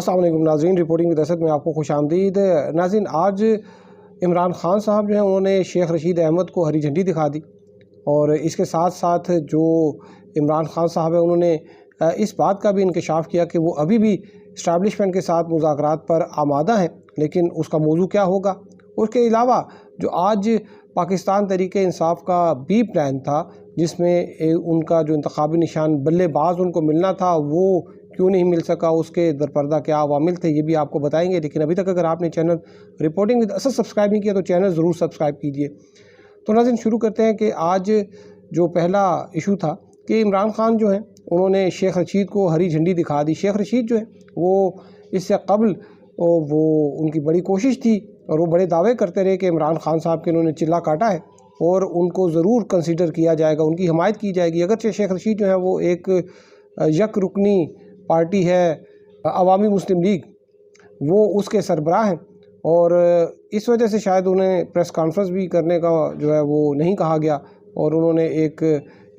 अस्सलाम वालेकुम नाज़रीन, रिपोर्टिंग विद असद में आपको खुश आमदीद। नाज़रीन, आज इमरान खान साहब जो हैं उन्होंने शेख रशीद अहमद को हरी झंडी दिखा दी और इसके साथ साथ जो इमरान खान साहब हैं उन्होंने इस बात का भी इंकशाफ किया कि वो अभी भी इस्टेब्लिशमेंट के साथ मुज़ाकरात पर आमादा हैं, लेकिन उसका मौजू क्या होगा। उसके अलावा जो आज पाकिस्तान तहरीक इंसाफ का बी प्लान था जिसमें उनका जो इंतखाबी निशान बल्लेबाज उनको मिलना था वो क्यों नहीं मिल सका, उसके दरपर्दा क्या अवामिल थे, ये भी आपको बताएंगे। लेकिन अभी तक अगर आपने channel reporting with Asad subscribe नहीं किया तो चैनल ज़रूर सब्सक्राइब कीजिए। तो नाज़रीन, शुरू करते हैं कि आज जो पहला इशू था कि इमरान खान जो हैं उन्होंने शेख रशीद को हरी झंडी दिखा दी। शेख रशीद जो है वो इससे कबल वो उनकी बड़ी कोशिश थी और वो बड़े दावे करते रहे कि इमरान खान साहब के उन्होंने चिल्ला काटा है और उनको ज़रूर कंसीडर किया जाएगा, उनकी हिमायत की जाएगी। अगरचे शेख रशीद जो है वो एक यक रुकनी पार्टी है अवामी मुस्लिम लीग, वो उसके सरबराह हैं और इस वजह से शायद उन्हें प्रेस कॉन्फ्रेंस भी करने का जो है वो नहीं कहा गया और उन्होंने एक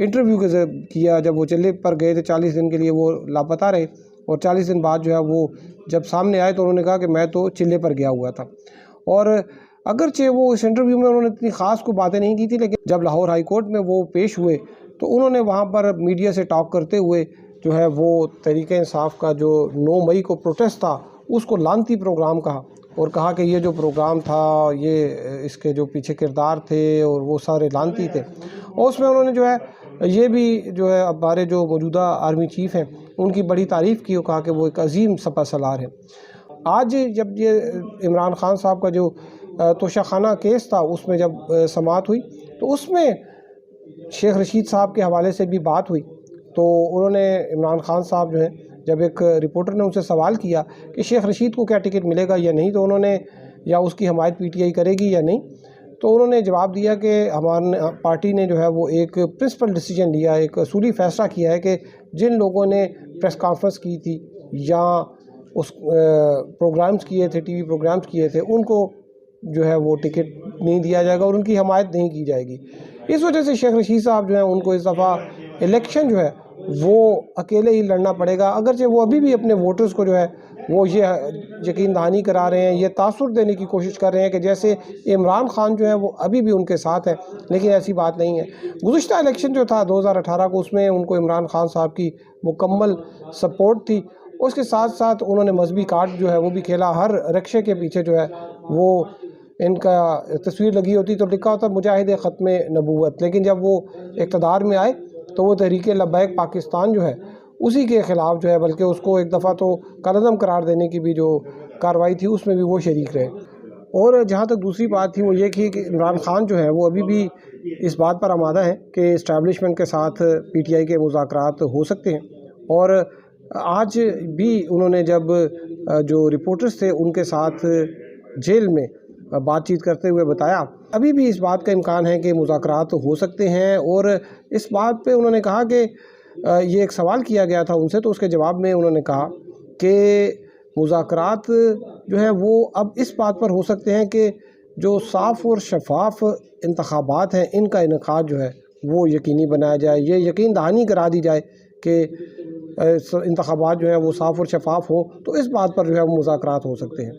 इंटरव्यू किया जब वो चिल्ले पर गए थे। 40 दिन के लिए वो लापता रहे और 40 दिन बाद जो है वो जब सामने आए तो उन्होंने कहा कि मैं तो चिल्ले पर गया हुआ था। और अगरचे वो इस इंटरव्यू में उन्होंने इतनी ख़ास को बातें नहीं की थी, लेकिन जब लाहौर हाई कोर्ट में वो पेश हुए तो उन्होंने वहाँ पर मीडिया से टॉक करते हुए जो है वो तहरीक इंसाफ का जो 9 मई को प्रोटेस्ट था उसको लानती प्रोग्राम कहा और कहा कि ये जो प्रोग्राम था ये इसके जो पीछे किरदार थे और वो सारे लानती थे। और उसमें उन्होंने जो है ये भी जो है हमारे जो मौजूदा आर्मी चीफ़ हैं उनकी बड़ी तारीफ़ की और कहा कि वो एक अजीम सपा सलार है। आज जब ये इमरान खान साहब का जो तोशाखाना केस था उसमें जब समाअत हुई तो उसमें शेख रशीद साहब के हवाले से भी बात हुई। तो उन्होंने इमरान खान साहब जो हैं जब एक रिपोर्टर ने उनसे सवाल किया कि शेख रशीद को क्या टिकट मिलेगा या नहीं, तो उन्होंने या उसकी हमायत पीटीआई करेगी या नहीं, तो उन्होंने जवाब दिया कि हमारे पार्टी ने जो है वो एक प्रिंसिपल डिसीजन लिया, एक असूली फ़ैसला किया है कि जिन लोगों ने प्रेस कॉन्फ्रेंस की थी या उस प्रोग्राम्स किए थे, टीवी प्रोग्राम्स किए थे, उनको जो है वो टिकट नहीं दिया जाएगा और उनकी हमायत नहीं की जाएगी। इस वजह से शेख रशीद साहब जो है उनको इस दफ़ा इलेक्शन जो है वो अकेले ही लड़ना पड़ेगा। अगरचे वो अभी भी अपने वोटर्स को जो है वो ये यकीन दहानी करा रहे हैं, ये तासुर देने की कोशिश कर रहे हैं कि जैसे इमरान खान जो है वो अभी भी उनके साथ है, लेकिन ऐसी बात नहीं है। गुज़िश्ता इलेक्शन जो था 2018 को, उसमें उनको इमरान खान साहब की मुकम्मल सपोर्ट थी। उसके साथ साथ उन्होंने मजहबी कार्ड जो है वो भी खेला। हर रिक्शे के पीछे जो है वो इनका तस्वीर लगी होती तो लिखा होता मुजाहिद ख़त्म नबूवत। लेकिन जब वो इक़्तिदार में आए तो वो तहरीक लब्बैक पाकिस्तान जो है उसी के ख़िलाफ़ जो है, बल्कि उसको एक दफ़ा तो कलअदम करार देने की भी जो कार्रवाई थी उसमें भी वो शरीक रहे। और जहाँ तक दूसरी बात थी वो ये थी कि इमरान खान जो है वो अभी भी इस बात पर आमादा है कि इस्टेब्लिशमेंट के साथ पीटीआई के मुज़ाकरात हो सकते हैं। और आज भी उन्होंने जब जो रिपोर्टर्स थे उनके साथ जेल में बातचीत करते हुए बताया अभी भी इस बात का इम्कान है कि मुज़ाकरात हो सकते हैं। और इस बात पे उन्होंने कहा कि ये एक सवाल किया गया था उनसे, तो उसके जवाब में उन्होंने कहा कि मुज़ाकरात जो है वो अब इस बात पर हो सकते हैं कि जो साफ़ और शफाफ इंतखाबात हैं इनका इनेकाद जो है वो यकीनी बनाया जाए, ये यकीन दहानी करा दी जाए कि इंतखाबात जो है वो साफ़ और शफाफ हो, तो इस बात पर जो है वो मुज़ाकरात हो सकते हैं।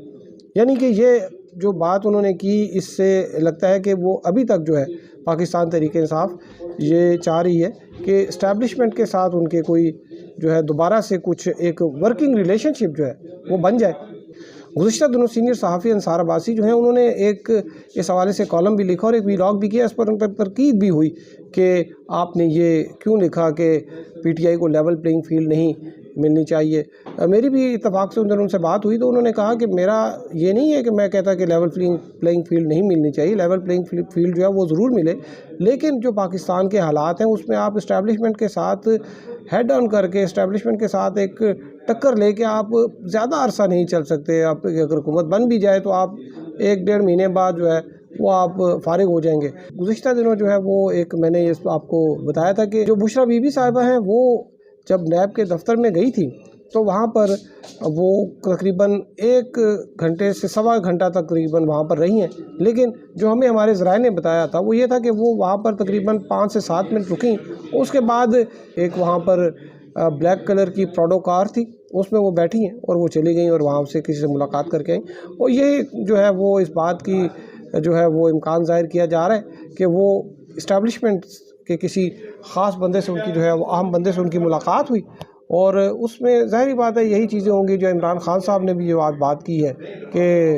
यानी कि ये जो बात उन्होंने की इससे लगता है कि वो अभी तक जो है पाकिस्तान तहरीक इंसाफ ये चाह रही है कि इस्टेब्लिशमेंट के साथ उनके कोई जो है दोबारा से कुछ एक वर्किंग रिलेशनशिप जो है वो बन जाए। गुज़िश्ता दिनों सीनियर सहाफ़ी अंसार अब्बासी जो हैं उन्होंने एक इस हवाले से कॉलम भी लिखा और एक व्लॉग भी किया। इस पर उन पर तनकीद भी हुई कि आपने ये क्यों लिखा कि पीटीआई को लेवल प्लेइंग फील्ड नहीं मिलनी चाहिए। मेरी भी इत्तफाक से उनसे बात हुई तो उन्होंने कहा कि मेरा ये नहीं है कि मैं कहता कि लेवल प्लेइंग फील्ड नहीं मिलनी चाहिए, लेवल प्लेइंग फील्ड जो है वो ज़रूर मिले, लेकिन जो पाकिस्तान के हालात हैं उसमें आप इस्टेब्लिशमेंट के साथ हेड ऑन करके इस्टेब्लिशमेंट के साथ एक टक्कर लेके आप ज़्यादा अरसा नहीं चल सकते। आप अगर हुकूमत बन भी जाए तो आप 1-1.5 महीने बाद जो है वो आप फारिग हो जाएंगे। गुज़िश्ता दिनों जो है वो एक मैंने इस आपको बताया था कि जो बुशरा बीबी साहिबा हैं वो जब नैब के दफ्तर में गई थी तो वहाँ पर वो तकरीबन 1 घंटे से सवा घंटा तकरीबन वहाँ पर रही हैं, लेकिन जो हमें हमारे ज़राए ने बताया था वो ये था कि वो वहाँ पर तकरीबन 5 से 7 मिनट रुकीं। उसके बाद एक वहाँ पर بلیک کلر کی پراڈو کار تھی، اس میں وہ بیٹھی ہیں اور وہ چلی گئیں اور وہاں سے کسی سے ملاقات کر کے آئیں، اور یہ جو ہے وہ اس بات کی جو ہے وہ امکان ظاہر کیا جا رہا ہے کہ وہ اسٹیبلشمنٹ کے کسی خاص بندے سے ان کی جو ہے وہ اہم بندے سے ان کی ملاقات ہوئی، اور اس میں ظاہری بات ہے یہی چیزیں ہوں گی جو عمران خان صاحب نے بھی یہ بات کی ہے کہ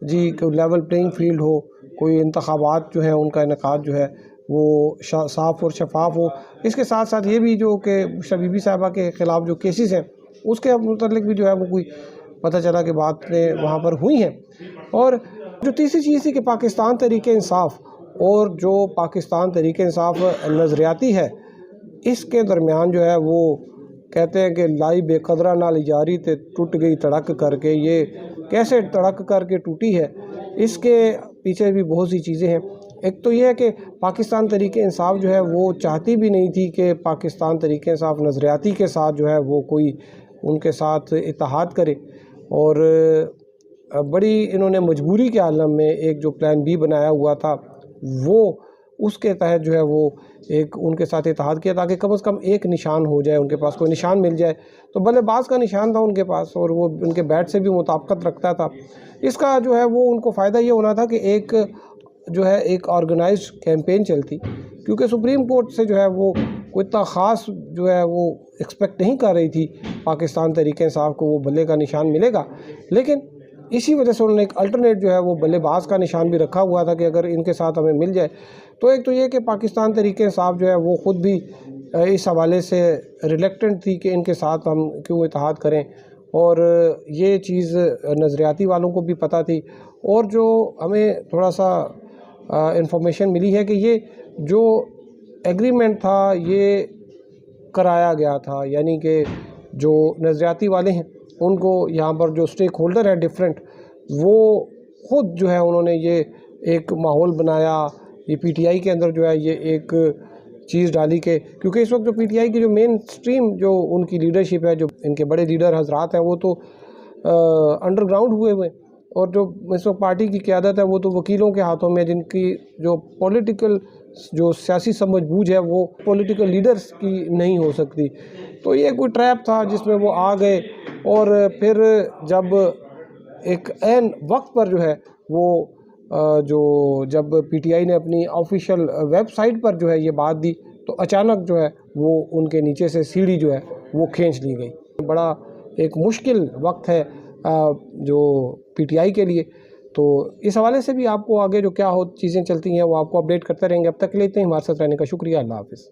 جی کوئی لیول پلینگ فیلڈ ہو، کوئی انتخابات جو ہیں ان کا انعقاد جو ہے وہ صاف اور شفاف ہو۔ اس کے ساتھ ساتھ یہ بھی جو کہ بشریٰ بی بی صاحبہ کے خلاف جو کیسز ہیں اس کے متعلق بھی جو ہے وہ کوئی پتہ چلا کہ باتیں وہاں پر ہوئی ہیں۔ اور جو تیسری چیز تھی کہ پاکستان تحریک انصاف اور جو پاکستان تحریک انصاف نظریاتی ہے، اس کے درمیان جو ہے وہ کہتے ہیں کہ لائی بے قدرہ نال یاری تے ٹوٹ گئی تڑک کر کے، یہ کیسے تڑک کر کے ٹوٹی ہے، اس کے پیچھے بھی بہت سی چیزیں ہیں۔ ایک تو یہ ہے کہ پاکستان تحریک انصاف جو ہے وہ چاہتی بھی نہیں تھی کہ پاکستان تحریک انصاف نظریاتی کے ساتھ جو ہے وہ کوئی ان کے ساتھ اتحاد کرے، اور بڑی انہوں نے مجبوری کے عالم میں ایک جو پلان بی بنایا ہوا تھا وہ اس کے تحت جو ہے وہ ایک ان کے ساتھ اتحاد کیا تاکہ کم از کم ایک نشان ہو جائے، ان کے پاس کوئی نشان مل جائے۔ تو بلے باز کا نشان تھا ان کے پاس اور وہ ان کے بیٹ سے بھی مطابقت رکھتا تھا۔ اس کا جو ہے وہ ان کو فائدہ یہ ہونا تھا کہ ایک جو ہے ایک آرگنائزڈ کیمپین چلتی، کیونکہ سپریم کورٹ سے جو ہے وہ کوئی اتنا خاص جو ہے وہ ایکسپیکٹ نہیں کر رہی تھی پاکستان تحریک انصاف کو وہ بلے کا نشان ملے گا، لیکن اسی وجہ سے انہوں نے ایک الٹرنیٹ جو ہے وہ بلے باز کا نشان بھی رکھا ہوا تھا کہ اگر ان کے ساتھ ہمیں مل جائے۔ تو ایک تو یہ کہ پاکستان تحریک انصاف جو ہے وہ خود بھی اس حوالے سے ریلیکٹنٹ تھی کہ ان کے ساتھ ہم کیوں اتحاد کریں، اور یہ چیز نظریاتی والوں کو بھی پتہ تھی۔ اور جو ہمیں تھوڑا سا انفارمیشن ملی ہے کہ یہ جو ایگریمنٹ تھا یہ کرایا گیا تھا، یعنی کہ جو نظریاتی والے ہیں ان کو یہاں پر جو سٹیک ہولڈر ہے ڈیفرنٹ، وہ خود جو ہے انہوں نے یہ ایک ماحول بنایا، یہ پی ٹی آئی کے اندر جو ہے یہ ایک چیز ڈالی کہ کیونکہ اس وقت جو پی ٹی آئی کی جو مین سٹریم جو ان کی لیڈرشپ ہے، جو ان کے بڑے لیڈر حضرات ہیں، وہ تو انڈر گراؤنڈ ہوئے اور جو اس وقت پارٹی کی قیادت ہے وہ تو وکیلوں کے ہاتھوں میں، جن کی جو پولیٹیکل جو سیاسی سمجھ بوجھ ہے وہ پولیٹیکل لیڈرز کی نہیں ہو سکتی۔ تو یہ کوئی ٹریپ تھا جس میں وہ آ گئے، اور پھر جب ایک عین وقت پر جو ہے وہ جب پی ٹی آئی نے اپنی آفیشیل ویب سائٹ پر جو ہے یہ بات دی تو اچانک جو ہے وہ ان کے نیچے سے سیڑھی جو ہے وہ کھینچ لی گئی۔ بڑا ایک مشکل وقت ہے جو پی ٹی آئی کے لیے۔ تو اس حوالے سے بھی آپ کو آگے جو کیا چیزیں چلتی ہیں وہ آپ کو اپڈیٹ کرتے رہیں گے۔ اب تک کے لیے اتنے ہمارے ساتھ رہنے کا شکریہ۔ اللہ حافظ۔